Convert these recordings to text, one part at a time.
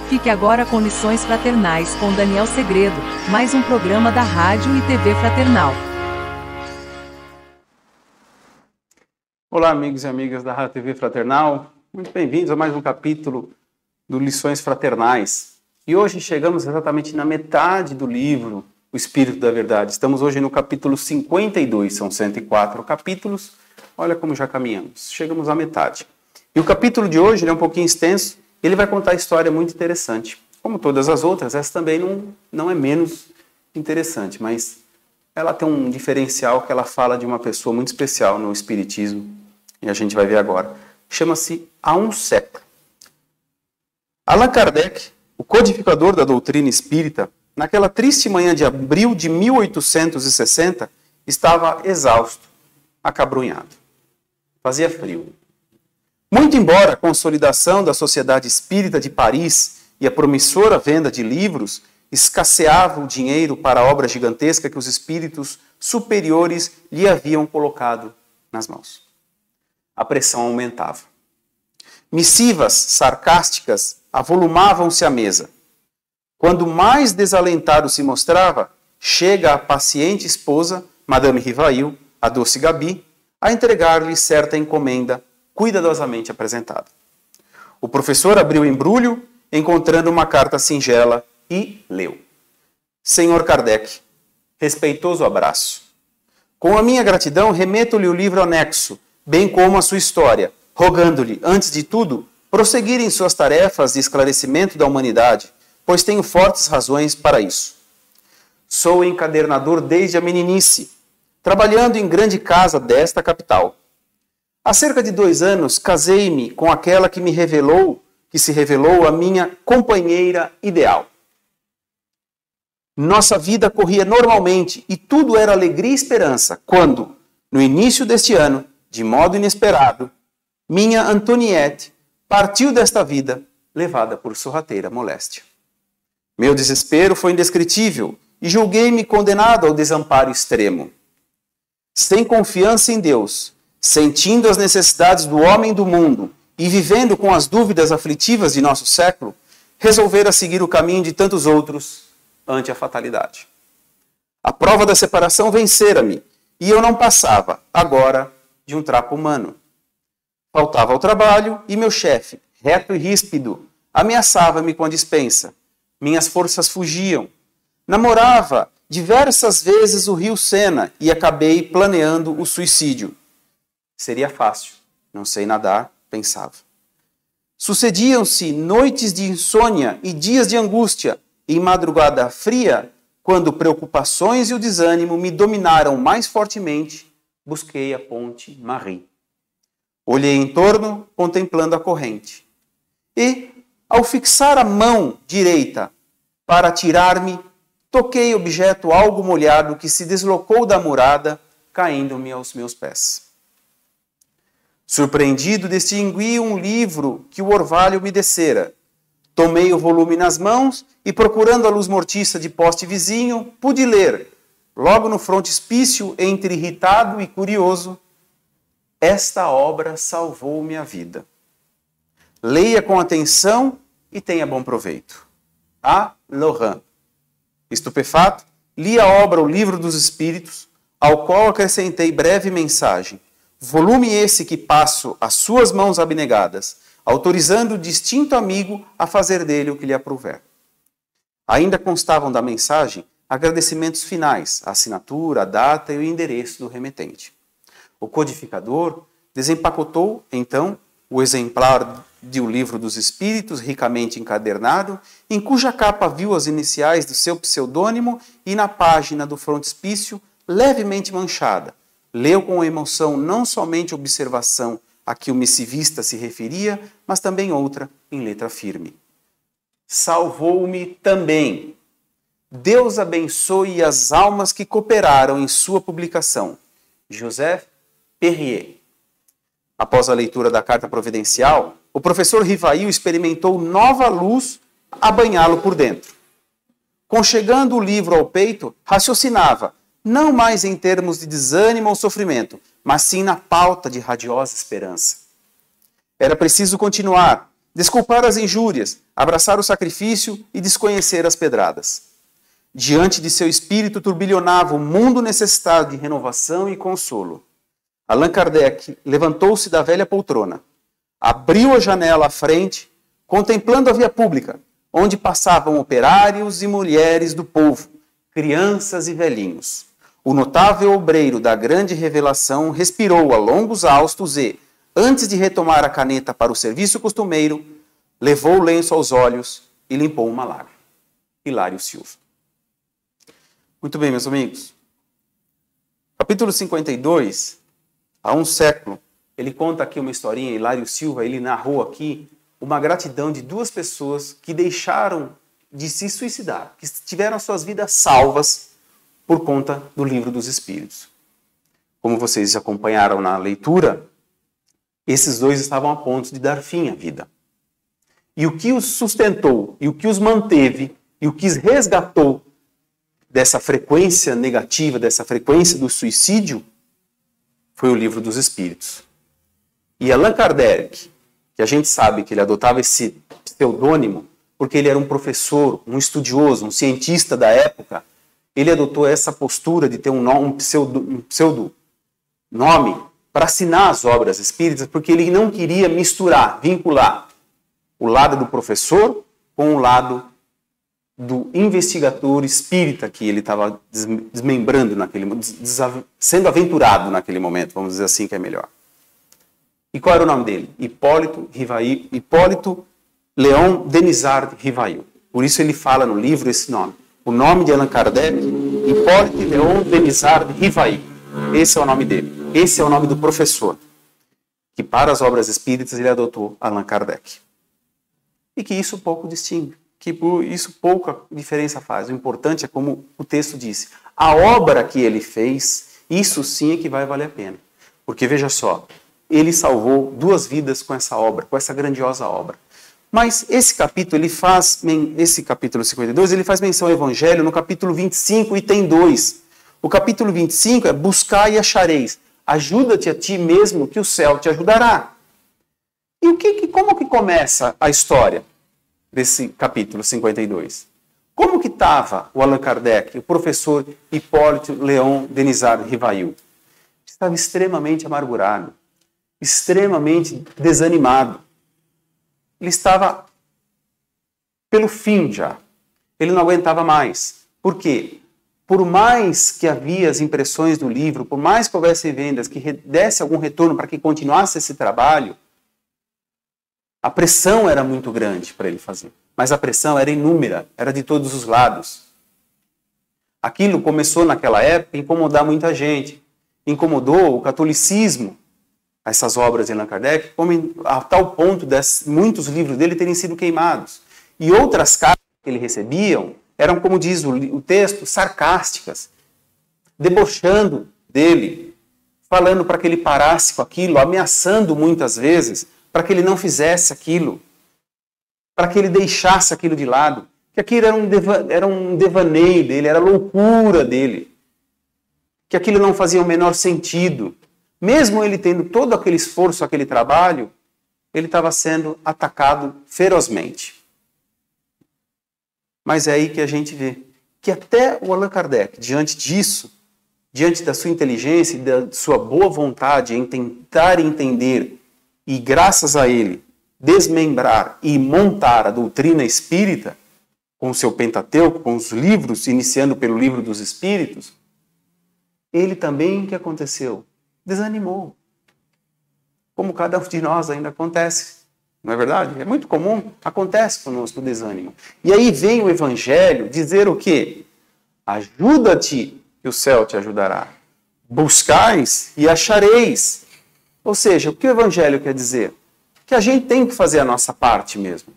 Fique agora com Lições Fraternais com Daniel Segredo, mais um programa da Rádio e TV Fraternal. Olá, amigos e amigas da Rádio e TV Fraternal. Muito bem-vindos a mais um capítulo do Lições Fraternais. E hoje chegamos exatamente na metade do livro O Espírito da Verdade. Estamos hoje no capítulo 52, são 104 capítulos. Olha como já caminhamos, chegamos à metade. E o capítulo de hoje ele é um pouquinho extenso, ele vai contar a história muito interessante. Como todas as outras, essa também não é menos interessante, mas ela tem um diferencial que ela fala de uma pessoa muito especial no Espiritismo, e a gente vai ver agora. Chama-se Há um Século. Allan Kardec, o codificador da doutrina espírita, naquela triste manhã de abril de 1860, estava exausto, acabrunhado. Fazia frio. Muito embora a consolidação da Sociedade Espírita de Paris e a promissora venda de livros escasseava o dinheiro para a obra gigantesca que os espíritos superiores lhe haviam colocado nas mãos. A pressão aumentava. Missivas sarcásticas avolumavam-se à mesa. Quando mais desalentado se mostrava, chega a paciente esposa, Madame Rivail, a doce Gabi, a entregar-lhe certa encomenda cuidadosamente apresentada. O professor abriu o embrulho, encontrando uma carta singela, e leu. Senhor Kardec, respeitoso abraço. Com a minha gratidão, remeto-lhe o livro anexo, bem como a sua história, rogando-lhe, antes de tudo, prosseguir em suas tarefas de esclarecimento da humanidade, pois tenho fortes razões para isso. Sou encadernador desde a meninice, trabalhando em grande casa desta capital. Há cerca de 2 anos, casei-me com aquela que se revelou a minha companheira ideal. Nossa vida corria normalmente e tudo era alegria e esperança, quando, no início deste ano, de modo inesperado, minha Antoniette partiu desta vida, levada por sorrateira moléstia. Meu desespero foi indescritível e julguei-me condenado ao desamparo extremo. Sem confiança em Deus, sentindo as necessidades do homem e do mundo e vivendo com as dúvidas aflitivas de nosso século, resolvera seguir o caminho de tantos outros ante a fatalidade. A prova da separação vencera-me e eu não passava, agora, de um trapo humano. Faltava ao trabalho e meu chefe, reto e ríspido, ameaçava-me com a dispensa. Minhas forças fugiam. Namorava diversas vezes o rio Sena e acabei planeando o suicídio. Seria fácil, não sei nadar, pensava. Sucediam-se noites de insônia e dias de angústia, em madrugada fria, quando preocupações e o desânimo me dominaram mais fortemente, busquei a ponte Marie. Olhei em torno, contemplando a corrente. E, ao fixar a mão direita para atirar-me, toquei objeto algo molhado que se deslocou da murada, caindo-me aos meus pés. Surpreendido, distingui um livro que o orvalho me descera. Tomei o volume nas mãos e, procurando a luz mortiça de poste vizinho, pude ler, logo no frontispício, entre irritado e curioso, esta obra salvou minha vida. Leia com atenção e tenha bom proveito. A. Laurent. Estupefato, li a obra O Livro dos Espíritos, ao qual acrescentei breve mensagem. Volume esse que passo às suas mãos abnegadas, autorizando o distinto amigo a fazer dele o que lhe aprouver. Ainda constavam da mensagem agradecimentos finais, a assinatura, a data e o endereço do remetente. O codificador desempacotou, então, o exemplar de O Livro dos Espíritos, ricamente encadernado, em cuja capa viu as iniciais do seu pseudônimo e na página do frontispício, levemente manchada, leu com emoção não somente a observação a que o missivista se referia, mas também outra em letra firme. Salvou-me também. Deus abençoe as almas que cooperaram em sua publicação. Joseph Perrier. Após a leitura da carta providencial, o professor Rivail experimentou nova luz a banhá-lo por dentro. Conchegando o livro ao peito, raciocinava, não mais em termos de desânimo ou sofrimento, mas sim na pauta de radiosa esperança. Era preciso continuar, desculpar as injúrias, abraçar o sacrifício e desconhecer as pedradas. Diante de seu espírito turbilhonava o mundo necessitado de renovação e consolo. Allan Kardec levantou-se da velha poltrona, abriu a janela à frente, contemplando a via pública, onde passavam operários e mulheres do povo, crianças e velhinhos. O notável obreiro da grande revelação respirou a longos haustos e, antes de retomar a caneta para o serviço costumeiro, levou o lenço aos olhos e limpou uma lágrima. Hilário Silva. Muito bem, meus amigos. Capítulo 52, há um século, ele conta aqui uma historinha, Hilário Silva, ele narrou aqui uma gratidão de duas pessoas que deixaram de se suicidar, que tiveram suas vidas salvas por conta do Livro dos Espíritos. Como vocês acompanharam na leitura, esses dois estavam a ponto de dar fim à vida. E o que os sustentou, e o que os manteve, e o que os resgatou dessa frequência negativa, dessa frequência do suicídio, foi o Livro dos Espíritos. E Allan Kardec, que a gente sabe que ele adotava esse pseudônimo, porque ele era um professor, um estudioso, um cientista da época, ele adotou essa postura de ter um pseudonome para assinar as obras espíritas, porque ele não queria misturar, vincular o lado do professor com o lado do investigador espírita que ele estava desmembrando naquele momento, sendo aventurado naquele momento, vamos dizer assim que é melhor. E qual era o nome dele? Hipólito Léon Denisard Rivail. Por isso ele fala no livro esse nome. O nome de Allan Kardec, Hipólito Léon Denisard Rivail. Esse é o nome dele. Esse é o nome do professor, que para as obras espíritas ele adotou Allan Kardec. E que isso pouco distingue, que por isso pouca diferença faz. O importante é como o texto disse, a obra que ele fez, isso sim é que vai valer a pena. Porque veja só, ele salvou duas vidas com essa obra, com essa grandiosa obra. Mas esse capítulo, esse capítulo 52, ele faz menção ao Evangelho no capítulo 25, item 2. O capítulo 25 é buscar e achareis. Ajuda-te a ti mesmo que o céu te ajudará. E como que começa a história desse capítulo 52? Como que estava o Allan Kardec, o professor Hipólito Léon Denisard Rivail? Estava extremamente amargurado, extremamente desanimado. Ele estava pelo fim já. Ele não aguentava mais. Por quê? Por mais que havia as impressões do livro, por mais que houvesse vendas, que desse algum retorno para que continuasse esse trabalho, a pressão era muito grande para ele fazer. Mas a pressão era inúmera, era de todos os lados. Aquilo começou naquela época a incomodar muita gente. Incomodou o catolicismo, essas obras de Allan Kardec, a tal ponto de muitos livros dele terem sido queimados. E outras cartas que ele recebia eram, como diz o texto, sarcásticas, debochando dele, falando para que ele parasse com aquilo, ameaçando muitas vezes para que ele não fizesse aquilo, para que ele deixasse aquilo de lado, que aquilo era um devaneio dele, era loucura dele, que aquilo não fazia o menor sentido. Mesmo ele tendo todo aquele esforço, aquele trabalho, ele estava sendo atacado ferozmente. Mas é aí que a gente vê que até o Allan Kardec, diante disso, diante da sua inteligência e da sua boa vontade em tentar entender e, graças a ele, desmembrar e montar a doutrina espírita, com o seu Pentateuco, com os livros, iniciando pelo Livro dos Espíritos, ele também, o que aconteceu? Desanimou. Como cada um de nós ainda acontece. Não é verdade? É muito comum, acontece conosco o desânimo. E aí vem o Evangelho dizer o quê? Ajuda-te que o céu te ajudará. Buscais e achareis. Ou seja, o que o Evangelho quer dizer? Que a gente tem que fazer a nossa parte mesmo.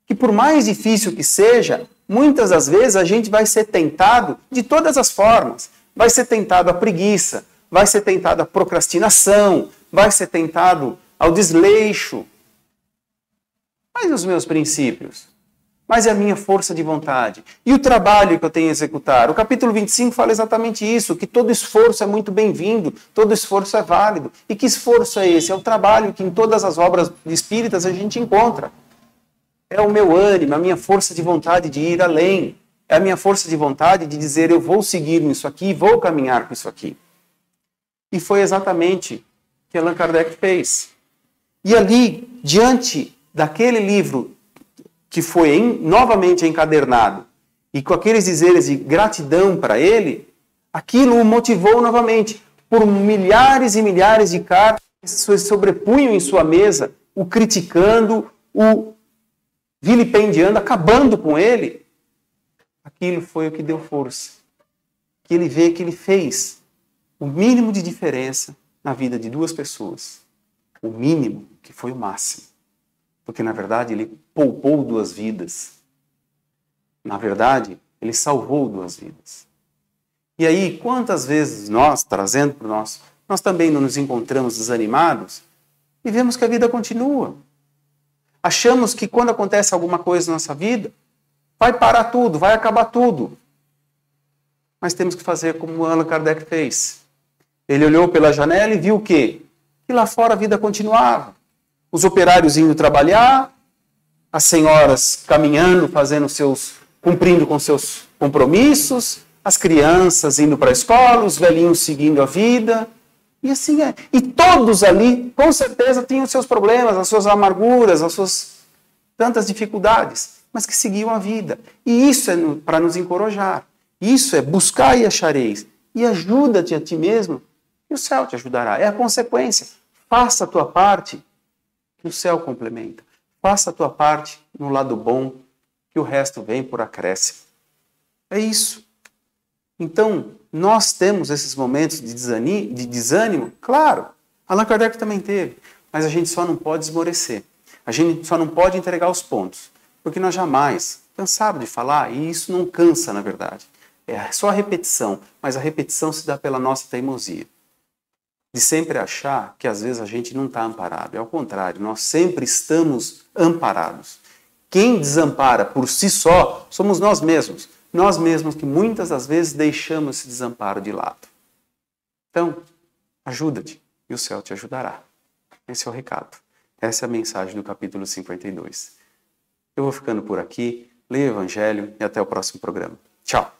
Que por mais difícil que seja, muitas das vezes a gente vai ser tentado de todas as formas. Vai ser tentado à preguiça, vai ser tentado à procrastinação, vai ser tentado ao desleixo. Mas os meus princípios? Mas é a minha força de vontade? E o trabalho que eu tenho a executar? O capítulo 25 fala exatamente isso, que todo esforço é muito bem-vindo, todo esforço é válido. E que esforço é esse? É o trabalho que em todas as obras espíritas a gente encontra. é o meu ânimo, a minha força de vontade de ir além. É a minha força de vontade de dizer, eu vou seguir nisso aqui, vou caminhar com isso aqui. E foi exatamente o que Allan Kardec fez. E ali, diante daquele livro que foi novamente encadernado, e com aqueles dizeres de gratidão para ele, aquilo o motivou novamente. Por milhares e milhares de cartas que se sobrepunham em sua mesa, o criticando, o vilipendiando, acabando com ele. Aquilo foi o que deu força. Que ele vê que ele fez o mínimo de diferença na vida de duas pessoas. O mínimo, que foi o máximo. Porque, na verdade, ele poupou duas vidas. Na verdade, ele salvou duas vidas. E aí, quantas vezes nós, trazendo para nós também não nos encontramos desanimados e vemos que a vida continua. Achamos que quando acontece alguma coisa na nossa vida, vai parar tudo, vai acabar tudo. Mas temos que fazer como Allan Kardec fez. Ele olhou pela janela e viu o quê? Que lá fora a vida continuava. Os operários indo trabalhar, as senhoras caminhando, cumprindo com seus compromissos, as crianças indo para a escola, os velhinhos seguindo a vida. E assim é. E todos ali, com certeza, tinham os seus problemas, as suas amarguras, as suas tantas dificuldades, mas que seguiam a vida. E isso é para nos encorajar. Isso é buscar e achareis. E ajuda-te a ti mesmo, e o céu te ajudará. É a consequência. Faça a tua parte, que o céu complementa. Faça a tua parte no lado bom, que o resto vem por acréscimo. É isso. Então, nós temos esses momentos de desânimo, claro, Allan Kardec também teve, mas a gente só não pode esmorecer, a gente só não pode entregar os pontos, porque nós jamais, cansaram de falar, e isso não cansa na verdade, é só a repetição, mas a repetição se dá pela nossa teimosia, de sempre achar que às vezes a gente não está amparado, é ao contrário, nós sempre estamos amparados. Quem desampara por si só somos nós mesmos que muitas das vezes deixamos esse desamparo de lado. Então, ajuda-te e o céu te ajudará. Esse é o recado. Essa é a mensagem do capítulo 52. Eu vou ficando por aqui, leia o Evangelho e até o próximo programa. Tchau!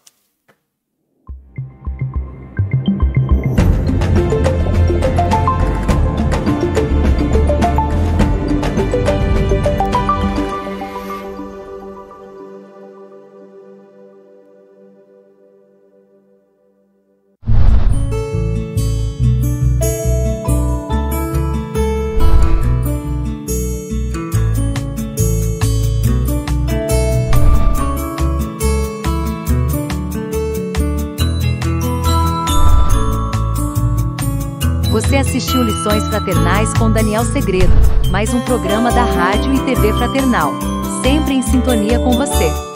Você assistiu Lições Fraternais com Daniel Segredo, mais um programa da Rádio e TV Fraternal, sempre em sintonia com você.